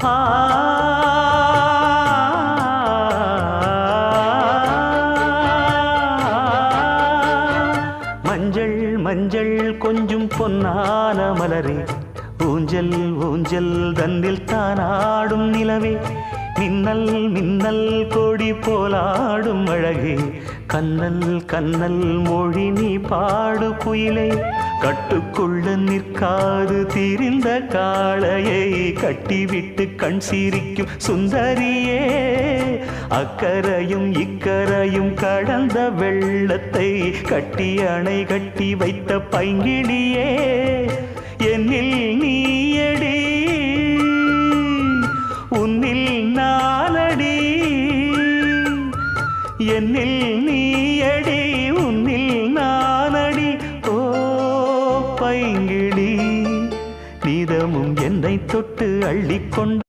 ஆ மஞ்சள் மஞ்சள் கொஞ்சம் பொன்னான மலரே, ஊஞ்சல் ஊஞ்சல் தன்னில் தானாடும் நிலவே, மின்னல் மின்னல் கொடி போலாடும் அழகே, கண்ணல் கண்ணல் மொழி நீ பாடு குயிலே, கட்டுக்குள்ள நிற்காது திரிந்த காளையை கட்டிவிட்டு கண் சிரிக்கும் சுந்தரியே, அக்கரையும் இக்கரையும் கடந்த வெள்ளத்தை கட்டி அணை கட்டி வைத்த பைங்கிளியே, என்னில் நீயடி உன்னில் நானடி, என்னில் நீயடி உன்னில் நானடி. ஓ பைங்கிளி, நீதமும் என்னை தொட்டு அள்ளிக்கொண்டு